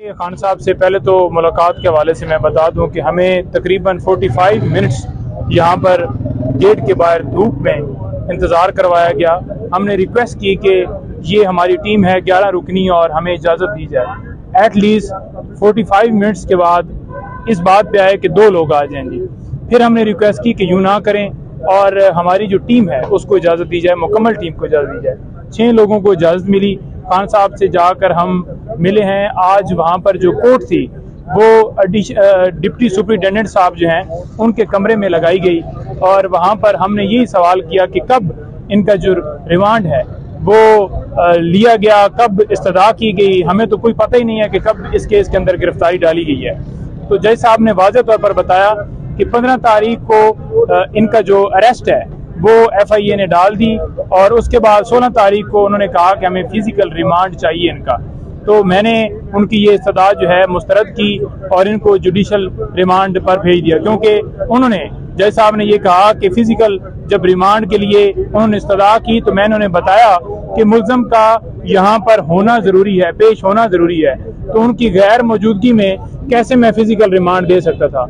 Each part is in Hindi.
खान साहब से पहले तो मुलाकात के हवाले से मैं बता दूं कि हमें तकरीबन 45 मिनट्स यहाँ पर गेट के बाहर धूप में इंतज़ार करवाया गया। हमने रिक्वेस्ट की कि ये हमारी टीम है 11 रुकनी और हमें इजाज़त दी जाए। एटलीस्ट 45 मिनट्स के बाद इस बात पे आए कि 2 लोग आ जाएंगे। फिर हमने रिक्वेस्ट की कि यूँ ना करें और हमारी जो टीम है उसको इजाज़त दी जाए, मुकम्मल टीम को इजाज़त दी जाए। 6 लोगों को इजाज़त मिली। खान साहब से जाकर हम मिले हैं। आज वहाँ पर जो कोर्ट थी वो डिप्टी सुपरिटेंडेंट साहब जो हैं उनके कमरे में लगाई गई और वहाँ पर हमने यही सवाल किया कि कब इनका जो रिमांड है वो लिया गया, कब इस्तदा की गई। हमें तो कोई पता ही नहीं है कि कब इस केस के अंदर गिरफ्तारी डाली गई है। तो जज साहब ने वाज़ेह तौर पर बताया कि 15 तारीख को इनका जो अरेस्ट है वो FIA ने डाल दी और उसके बाद 16 तारीख को उन्होंने कहा कि हमें फिजिकल रिमांड चाहिए इनका। तो मैंने उन्की ये इस्तदा जो है मुस्तरद की और इनको जुडिशल रिमांड पर भेज दिया, क्योंकि उन्होंने जज साहब ने ये कहा कि फिजिकल जब रिमांड के लिए उन्होंने इस्तदा की तो मैंने उन्हें बताया कि मुल्ज़म का यहाँ पर होना ज़रूरी है, पेश होना ज़रूरी है। तो उनकी गैर मौजूदगी में कैसे मैं फिजिकल रिमांड दे सकता था,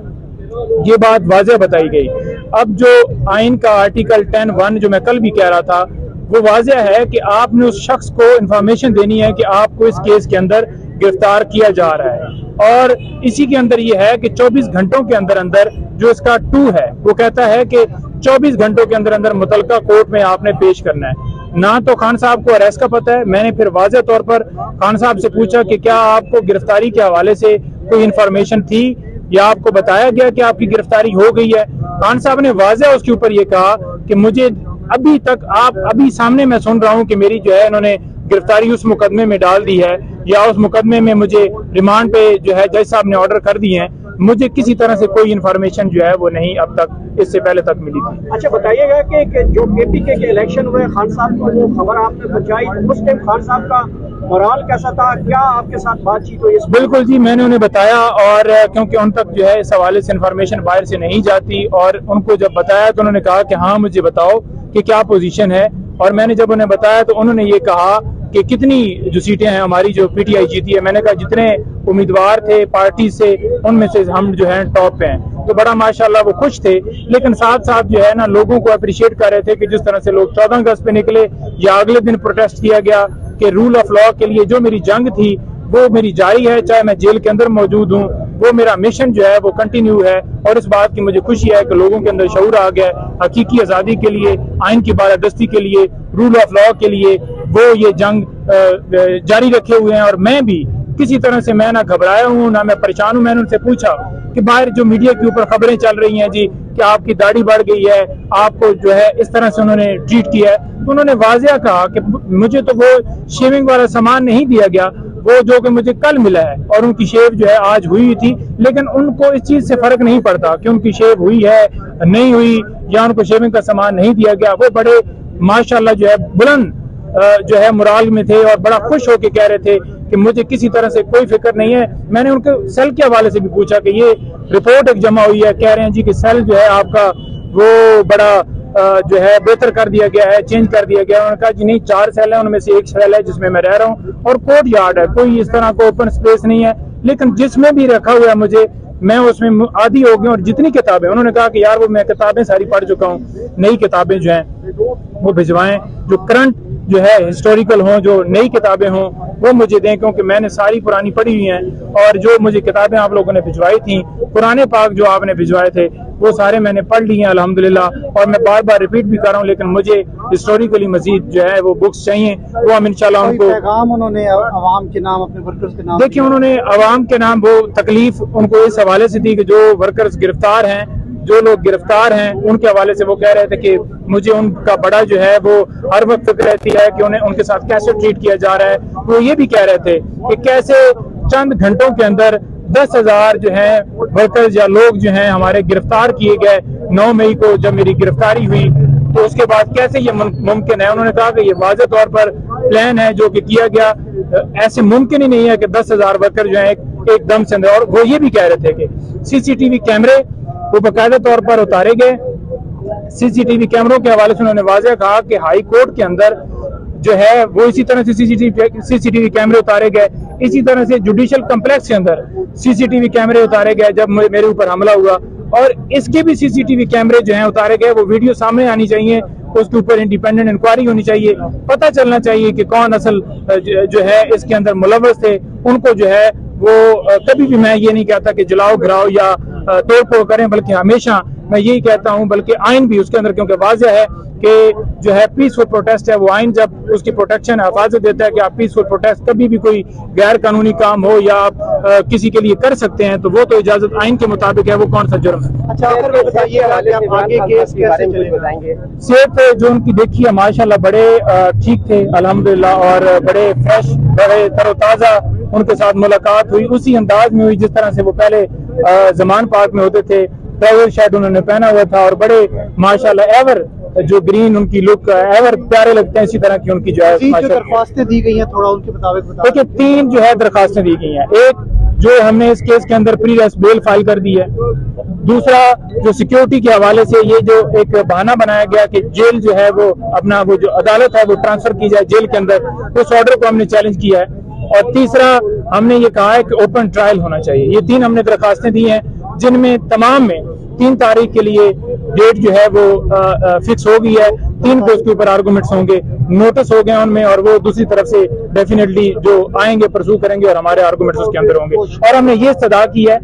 ये बात वाज़ेह बताई गई। अब जो आइन का आर्टिकल 10(1) जो मैं कल भी कह रहा था वो वाज़ेह है कि आपने उस शख्स को इंफॉर्मेशन देनी है कि आपको इस केस के अंदर गिरफ्तार किया जा रहा है और इसी के अंदर ये है कि 24 घंटों के अंदर अंदर जो इसका 2 है वो कहता है कि 24 घंटों के अंदर अंदर मुतलका कोर्ट में आपने पेश करना है। ना तो खान साहब को अरेस्ट का पता है। मैंने फिर वाज़ेह तौर पर खान साहब से पूछा कि क्या आपको गिरफ्तारी के हवाले से कोई इंफॉर्मेशन थी या आपको बताया गया कि आपकी गिरफ्तारी हो गई है। खान साहब ने वाज़ेह उसके ऊपर ये कहा कि मुझे अभी तक अभी सामने मैं सुन रहा हूं कि मेरी जो है इन्होंने गिरफ्तारी उस मुकदमे में डाल दी है या उस मुकदमे में मुझे रिमांड पे जो है जज साहब ने ऑर्डर कर दिए हैं। मुझे किसी तरह से कोई इन्फॉर्मेशन जो है वो नहीं अब तक इससे पहले तक मिली थी। अच्छा बताइएगा कि जो KPK के इलेक्शन हुए खान साहब को वो खबर आपने पहुंचाई, उस टाइम खान साहब का मोराल कैसा था, क्या आपके साथ बातचीत हुई? बिल्कुल जी, मैंने उन्हें बताया और क्योंकि उन तक जो है इस हवाले से इन्फॉर्मेशन बाहर से नहीं जाती और उनको जब बताया तो उन्होंने कहा कि हाँ मुझे बताओ कि क्या पोजीशन है। और मैंने जब उन्हें बताया तो उन्होंने ये कहा कि कितनी जो सीटें हैं हमारी जो PTI जीती है। मैंने कहा जितने उम्मीदवार थे पार्टी से उनमें से हम जो है टॉप पे हैं। तो बड़ा माशाल्लाह वो खुश थे, लेकिन साथ साथ जो है ना लोगों को अप्रिशिएट कर रहे थे कि जिस तरह से लोग 14 अगस्त पे निकले या अगले दिन प्रोटेस्ट किया गया कि रूल ऑफ लॉ के लिए जो मेरी जंग थी वो मेरी जारी है, चाहे मैं जेल के अंदर मौजूद हूँ, वो मेरा मिशन जो है वो कंटिन्यू है। और इस बात की मुझे खुशी है कि लोगों के अंदर शऊर आ गया हकीकी आज़ादी के लिए, आइन की बालादस्ती के लिए, रूल ऑफ लॉ के लिए वो ये जंग जारी रखे हुए हैं। और मैं भी किसी तरह से मैं ना घबराया हूँ ना मैं परेशान हूँ। मैंने उनसे पूछा कि बाहर जो मीडिया के ऊपर खबरें चल रही हैं जी कि आपकी दाढ़ी बढ़ गई है, आपको जो है इस तरह से उन्होंने ट्रीट किया है, तो उन्होंने वाज़ेह कहा कि मुझे तो वो शेविंग वाला सामान नहीं दिया गया, वो जो कि मुझे कल मिला है। और उनकी शेव जो है आज हुई थी, लेकिन उनको इस चीज से फर्क नहीं पड़ता कि उनकी शेव हुई है नहीं हुई या उनको शेविंग का सामान नहीं दिया गया। वो बड़े माशाल्लाह जो है बुलंद जो है मुराल में थे और बड़ा खुश होकर कह रहे थे कि मुझे किसी तरह से कोई फिक्र नहीं है। मैंने उनके सेल के हवाले से भी पूछा कि ये रिपोर्ट एक जमा हुई है, कह रहे हैं जी कि सेल जो है आपका वो बड़ा जो है बेहतर कर दिया गया है, चेंज कर दिया गया है। उन्होंने कहा जी नहीं, 4 सेल है, उनमें से एक सेल है जिसमें मैं रह रहा हूँ और कोर्ट यार्ड है, कोई इस तरह का ओपन स्पेस नहीं है। लेकिन जिसमें भी रखा हुआ है मुझे, मैं उसमें आदी हो गया। और जितनी किताबें, उन्होंने कहा कि यार वो मैं किताबें सारी पढ़ चुका हूँ, नई किताबें जो हैं वो भिजवाएं, जो करंट जो है हिस्टोरिकल हों, जो नई किताबें हों वो मुझे दें, क्योंकि मैंने सारी पुरानी पढ़ी हुई हैं। और जो मुझे किताबें आप लोगों ने भिजवाई थी, पुराने पाक जो आपने भिजवाए थे वो सारे मैंने पढ़ लिए हैं अल्हम्दुलिल्लाह। और मैं बार बार रिपीट भी कर रहा हूँ, लेकिन मुझे हिस्टोरिकली मजीद जो है वो बुक्स चाहिए, वो हम इंशाल्लाह उनको पैगाम उन्होंने अवाम के नाम, अपने वर्कर्स के नाम, देखिए उन्होंने अवाम के नाम वो तकलीफ उनको इस हवाले से थी कि जो वर्कर्स गिरफ्तार हैं, जो लोग गिरफ्तार हैं, उनके हवाले से वो कह रहे थे कि मुझे उनका बड़ा जो है वो हर वक्त फिक्र रहती है कि उन्हें उनके साथ कैसे ट्रीट किया जा रहा है। वो ये भी कह रहे थे कि कैसे चंद घंटों के अंदर 10,000 जो है वर्कर्स या लोग जो हैं हमारे गिरफ्तार किए गए। 9 मई को जब मेरी गिरफ्तारी हुई तो उसके बाद कैसे ये मुमकिन है। उन्होंने कहा कि ये वाज़ेह तौर पर प्लान है जो कि किया गया, ऐसे मुमकिन ही नहीं है कि 10,000 वर्कर जो है एकदम से। और वो ये भी कह रहे थे कि CCTV कैमरे वो बाकायदा तौर पर उतारे गए। CCTV कैमरों के हवाले से उन्होंने वाज़ेह कहा कि हाई कोर्ट के अंदर जो है वो इसी तरह से CCTV कैमरे उतारे गए। इसी तरह से जुडिशल कम्प्लेक्स के अंदर सीसीटीवी कैमरे उतारे गए जब मेरे ऊपर हमला हुआ, और इसके भी सीसीटीवी कैमरे जो हैं उतारे गए। वो वीडियो सामने आनी चाहिए, उसके ऊपर इंडिपेंडेंट इंक्वायरी होनी चाहिए, पता चलना चाहिए कि कौन असल जो है इसके अंदर मुलव्वस थे। उनको जो है वो कभी भी मैं ये नहीं कहता कि जलाओ गिराओ या तोड़ फोड़ करें, बल्कि हमेशा मैं यही कहता हूं, बल्कि आइन भी उसके अंदर, क्योंकि वाज़ेह है कि जो है पीसफुल प्रोटेस्ट है, वो आइन जब उसकी प्रोटेक्शन हिफाजत देता है कि आप पीसफुल प्रोटेस्ट कभी भी कोई गैर कानूनी काम हो या आप किसी के लिए कर सकते हैं, तो वो तो इजाजत आइन के मुताबिक है, वो कौन सा जुर्म है। अच्छा, सेहत जो उनकी देखी है माशाल्लाह बड़े ठीक थे अल्हम्दुलिल्लाह, और बड़े फ्रेश, बड़े तरोताजा उनके साथ मुलाकात हुई, उसी अंदाज में हुई जिस तरह से वो पहले जमान पार्क में होते थे। ट्रैवल शर्ट उन्होंने पहना हुआ था और बड़े माशाल्लाह एवर जो ग्रीन उनकी लुक एवर प्यारे लगते हैं, इसी तरह की उनकी जो है दरख्वास्तें दी गई हैं, थोड़ा उनके मुताबिक बता। देखिए 3 जो है दरखास्तें दी गई हैं। एक जो हमने इस केस के अंदर प्री रेस्ट बेल फाइल कर दी है। दूसरा जो सिक्योरिटी के हवाले से ये जो एक बहाना बनाया गया कि जेल जो है वो अपना वो जो अदालत है वो ट्रांसफर की जाए जेल के अंदर, उस ऑर्डर को हमने चैलेंज किया है। और तीसरा हमने ये कहा है कि ओपन ट्रायल होना चाहिए। ये 3 हमने दरखास्तें दी हैं, जिनमें तमाम में 3 तारीख के लिए डेट जो है वो फिक्स हो गई है। 3 को उसके ऊपर आर्गूमेंट्स होंगे, नोटिस हो गए उनमें, और वो दूसरी तरफ से डेफिनेटली जो आएंगे परसू करेंगे और हमारे आर्गूमेंट्स उसके अंदर होंगे। और हमने ये सदा की है